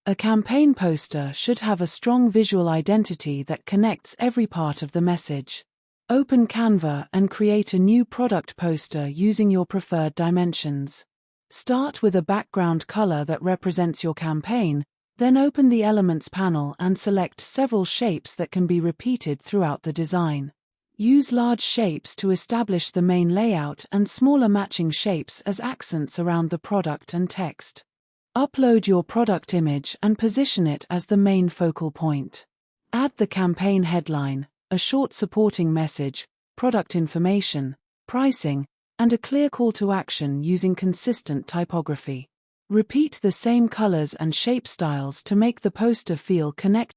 A campaign poster should have a strong visual identity that connects every part of the message. Open Canva and create a new product poster using your preferred dimensions. Start with a background color that represents your campaign, then open the Elements panel and select several shapes that can be repeated throughout the design. Use large shapes to establish the main layout and smaller matching shapes as accents around the product and text. Upload your product image and position it as the main focal point. Add the campaign headline, a short supporting message, product information, pricing, and a clear call to action using consistent typography. Repeat the same colors and shape styles to make the poster feel connected.